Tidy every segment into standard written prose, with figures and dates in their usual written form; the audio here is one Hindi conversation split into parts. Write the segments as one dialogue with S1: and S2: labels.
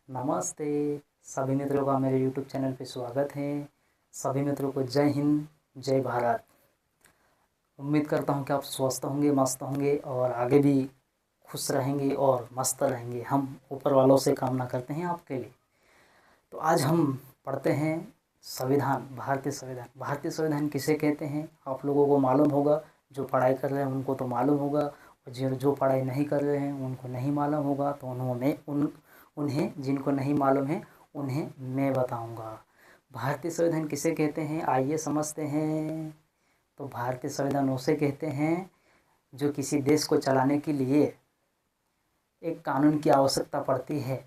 S1: नमस्ते। सभी मित्रों का मेरे यूट्यूब चैनल पे स्वागत है। सभी मित्रों को जय हिंद, जय भारत। उम्मीद करता हूँ कि आप स्वस्थ होंगे, मस्त होंगे और आगे भी खुश रहेंगे और मस्त रहेंगे। हम ऊपर वालों से कामना करते हैं आपके लिए। तो आज हम पढ़ते हैं संविधान, भारतीय संविधान। भारतीय संविधान किसे कहते हैं आप लोगों को मालूम होगा। जो पढ़ाई कर रहे हैं उनको तो मालूम होगा, और जो पढ़ाई नहीं कर रहे हैं उनको नहीं मालूम होगा। तो उन्हें जिनको नहीं मालूम है उन्हें मैं बताऊंगा। भारतीय संविधान किसे कहते हैं आइए समझते हैं। तो भारतीय संविधान उसे कहते हैं जो किसी देश को चलाने के लिए एक कानून की आवश्यकता पड़ती है,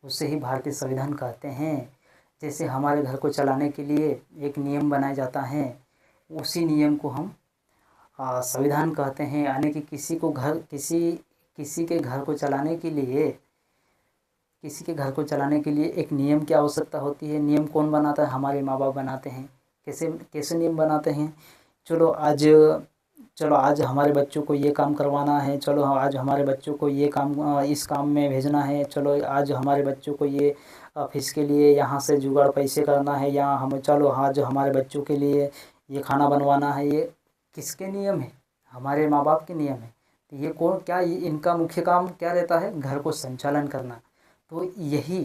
S1: उसे ही भारतीय संविधान कहते हैं। जैसे हमारे घर को चलाने के लिए एक नियम बनाया जाता है, उसी नियम को हम संविधान कहते हैं। यानी कि किसी के घर को चलाने के लिए एक नियम की आवश्यकता होती है। नियम कौन बनाता है? हमारे माँ बाप बनाते हैं। कैसे कैसे नियम बनाते हैं? चलो आज हमारे बच्चों को ये काम करवाना है, चलो आज हमारे बच्चों को ये काम इस काम में भेजना है, चलो आज हमारे बच्चों को ये फीस के लिए यहाँ से जुगाड़ पैसे करना है, या चलो आज हमारे बच्चों के लिए ये खाना बनवाना है। ये किसके नियम है? हमारे माँ बाप के नियम है। तो ये इनका मुख्य काम क्या रहता है? घर को संचालन करना। तो यही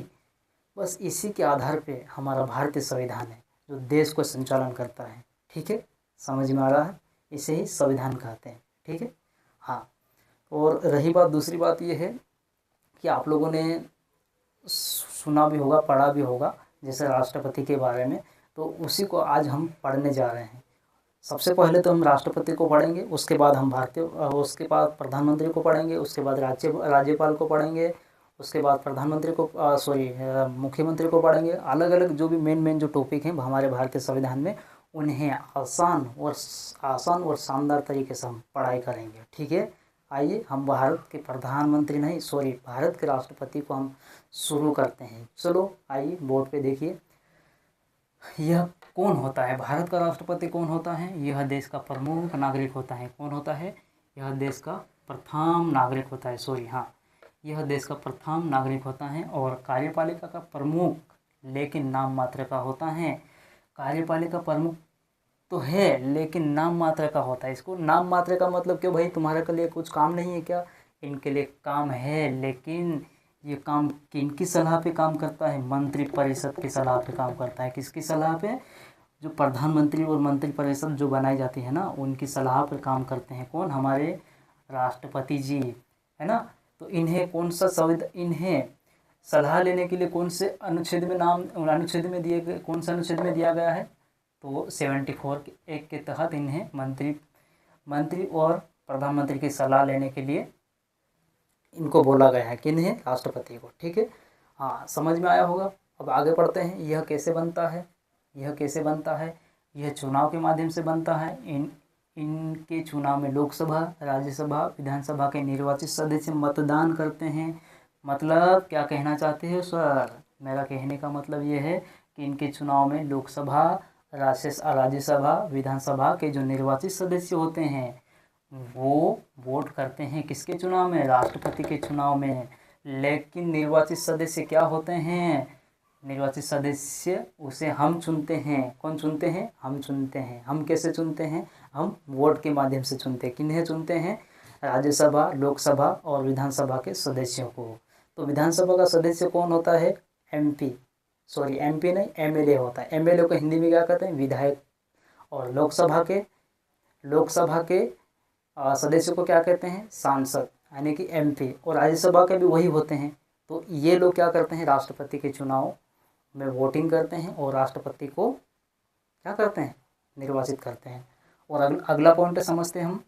S1: बस इसी के आधार पे हमारा भारतीय संविधान है जो देश को संचालन करता है। ठीक है, समझ में आ रहा है? इसे ही संविधान कहते हैं। ठीक है, हाँ। और रही बात, दूसरी बात ये है कि आप लोगों ने सुना भी होगा, पढ़ा भी होगा, जैसे राष्ट्रपति के बारे में। तो उसी को आज हम पढ़ने जा रहे हैं। सबसे पहले तो हम राष्ट्रपति को पढ़ेंगे, उसके बाद प्रधानमंत्री को पढ़ेंगे, उसके बाद राज्यपाल को पढ़ेंगे, उसके बाद मुख्यमंत्री को पढ़ेंगे। अलग अलग जो भी मेन जो टॉपिक हैं हमारे भारतीय संविधान में, उन्हें आसान और शानदार तरीके से हम पढ़ाई करेंगे। ठीक है, आइए हम भारत के राष्ट्रपति को हम शुरू करते हैं। चलो आइए बोर्ड पे देखिए, यह कौन होता है? भारत का राष्ट्रपति कौन होता है? यह देश का प्रमुख नागरिक होता है। कौन होता है? यह देश का प्रथम नागरिक होता है। यह देश का प्रथम नागरिक होता है और कार्यपालिका का प्रमुख लेकिन नाम मात्र का होता है। कार्यपालिका प्रमुख तो है लेकिन नाम मात्र का होता है। इसको नाम मात्र का मतलब क्यों भाई? तुम्हारे के लिए कुछ काम नहीं है क्या? इनके लिए काम है, लेकिन ये काम किनकी सलाह पे काम करता है? मंत्रिपरिषद की सलाह पे काम करता है। किसकी सलाह पे? जो प्रधानमंत्री और मंत्रिपरिषद जो बनाई जाती है ना, उनकी सलाह पर काम करते हैं। कौन? हमारे राष्ट्रपति जी, है ना। तो इन्हें सलाह लेने के लिए कौन सा अनुच्छेद में दिया गया है? तो 74 एक के तहत इन्हें मंत्री और प्रधानमंत्री की सलाह लेने के लिए इनको बोला गया है। किन्हें? राष्ट्रपति को। ठीक है, हाँ, समझ में आया होगा। अब आगे पढ़ते हैं। यह कैसे बनता है? यह चुनाव के माध्यम से बनता है। इनके चुनाव में लोकसभा, राज्यसभा, विधानसभा के निर्वाचित सदस्य मतदान करते हैं। मतलब क्या कहना चाहते हो सर? मेरा कहने का मतलब ये है कि इनके चुनाव में लोकसभा, राज्यसभा, विधानसभा के जो निर्वाचित सदस्य होते हैं वो वोट करते हैं। किसके चुनाव में? राष्ट्रपति के चुनाव में। लेकिन निर्वाचित सदस्य क्या होते हैं? निर्वाचित सदस्य उसे हम चुनते हैं। कौन चुनते हैं? हम चुनते हैं। हम कैसे चुनते हैं? हम वोट के माध्यम से चुनते हैं। किन्हें चुनते हैं? राज्यसभा, लोकसभा और विधानसभा के सदस्यों को। तो विधानसभा का सदस्य कौन होता है? एमपी नहीं, एमएलए होता है। एमएलए को हिंदी में क्या कहते हैं? विधायक। और लोकसभा के सदस्यों को क्या कहते हैं? सांसद, यानी कि एमपी। और राज्यसभा के भी वही होते हैं। तो ये लोग क्या करते हैं? राष्ट्रपति के चुनाव में वोटिंग करते हैं और राष्ट्रपति को क्या करते हैं? निर्वाचित करते हैं। और अगला पॉइंट समझते हैं हम।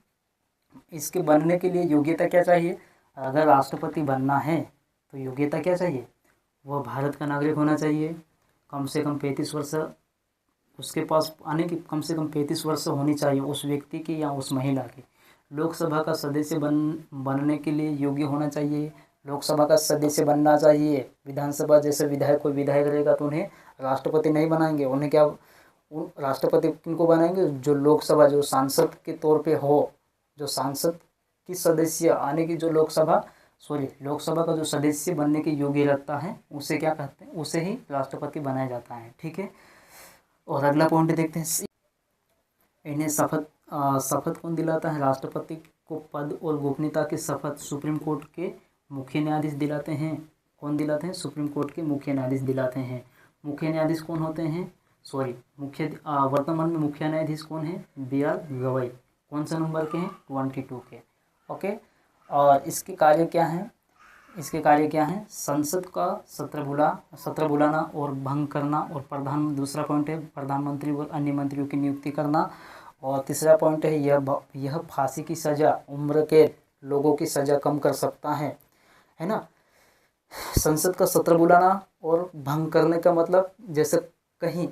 S1: इसके बनने के लिए योग्यता क्या चाहिए? अगर राष्ट्रपति बनना है तो योग्यता क्या चाहिए? वह भारत का नागरिक होना चाहिए। कम से कम 35 वर्ष उसके पास आने की कम से कम 35 वर्ष होनी चाहिए उस व्यक्ति की या उस महिला की। लोकसभा का सदस्य बनने के लिए योग्य होना चाहिए। लोकसभा का सदस्य बनना चाहिए। विधानसभा जैसे कोई विधायक रहेगा तो उन्हें राष्ट्रपति नहीं बनाएंगे। उन्हें क्या राष्ट्रपति किनको बनाएंगे? जो लोकसभा, जो सांसद के तौर पे हो, जो सांसद की सदस्य आने की जो लोकसभा सॉरी लोकसभा का जो सदस्य बनने के योग्य रखता है उसे क्या कहते हैं, उसे ही राष्ट्रपति बनाया जाता है। ठीक है, और अगला पॉइंट देखते हैं, इन्हें शपथ कौन दिलाता है? राष्ट्रपति को पद और गोपनीयता की शपथ सुप्रीम कोर्ट के मुख्य न्यायाधीश दिलाते हैं। कौन दिलाते हैं? सुप्रीम कोर्ट के मुख्य न्यायाधीश दिलाते हैं। मुख्य न्यायाधीश कौन होते हैं? वर्तमान में मुख्य न्यायाधीश कौन है? BR गवई। कौन सा नंबर के हैं? 22 के। ओके, और इसके कार्य क्या हैं? संसद का सत्र बुलाना और भंग करना, और दूसरा पॉइंट है प्रधानमंत्री और अन्य मंत्रियों की नियुक्ति करना, और तीसरा पॉइंट है यह फांसी की सज़ा, उम्र कैद, लोगों की सज़ा कम कर सकता है ना। संसद का सत्र बुलाना और भंग करने का मतलब जैसे कहीं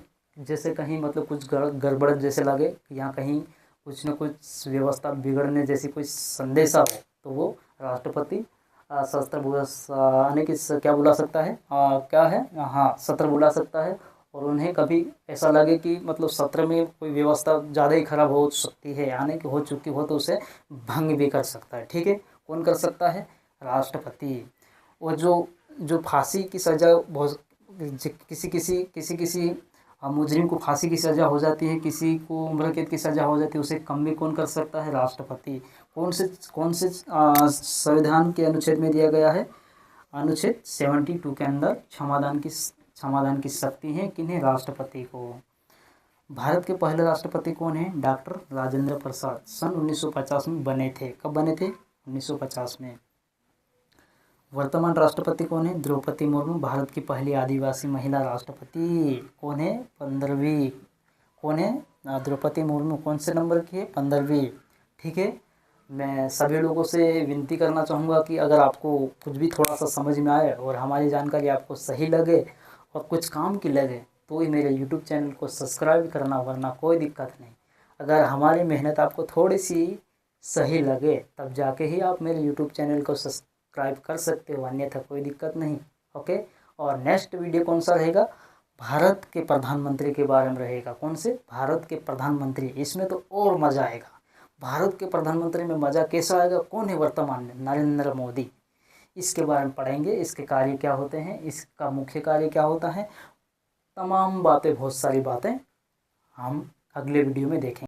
S1: मतलब कुछ गड़बड़ जैसे लगे, यहाँ कहीं कुछ न कुछ व्यवस्था बिगड़ने जैसी कोई संदेशा हो, तो वो राष्ट्रपति क्या बुला सकता है? सत्र बुला सकता है। और उन्हें कभी ऐसा लगे कि मतलब सत्र में कोई व्यवस्था ज़्यादा ही खराब हो सकती है, यानी कि हो चुकी हो, तो उसे भंग भी कर सकता है। ठीक है, कौन कर सकता है? राष्ट्रपति। और जो फांसी की सज़ा किसी मुजरिम को फांसी की सज़ा हो जाती है, किसी को उम्र कैद की सज़ा हो जाती है, उसे कम भी कौन कर सकता है? राष्ट्रपति। कौन से संविधान के अनुच्छेद में दिया गया है? अनुच्छेद 72 के अंदर क्षमादान की शक्ति है किन्हें? राष्ट्रपति को। भारत के पहले राष्ट्रपति कौन है? डॉक्टर राजेंद्र प्रसाद, सन 1950 में बने थे। कब बने थे? 1950 में। वर्तमान राष्ट्रपति कौन है? द्रौपदी मुर्मू, भारत की पहली आदिवासी महिला राष्ट्रपति। कौन है? 15वीं। कौन है? द्रौपदी मुर्मू। कौन से नंबर की है? 15वीं। ठीक है, मैं सभी लोगों से विनती करना चाहूँगा कि अगर आपको कुछ भी थोड़ा सा समझ में आए और हमारी जानकारी आपको सही लगे और कुछ काम की लगे, तो ही मेरे YouTube चैनल को सब्सक्राइब करना, वरना कोई दिक्कत नहीं। अगर हमारी मेहनत आपको थोड़ी सी सही लगे तब जाके ही आप मेरे YouTube चैनल को सब्सक्राइब कर सकते हो, अन्यथा कोई दिक्कत नहीं। ओके, और नेक्स्ट वीडियो कौन सा रहेगा? भारत के प्रधानमंत्री के बारे में रहेगा। कौन से? भारत के प्रधानमंत्री। इसमें तो और मज़ा आएगा। भारत के प्रधानमंत्री में मज़ा कैसा आएगा? कौन है वर्तमान में? नरेंद्र मोदी। इसके बारे में पढ़ेंगे, इसके कार्य क्या होते हैं, इसका मुख्य कार्य क्या होता है, तमाम बातें, बहुत सारी बातें हम अगले वीडियो में देखेंगे।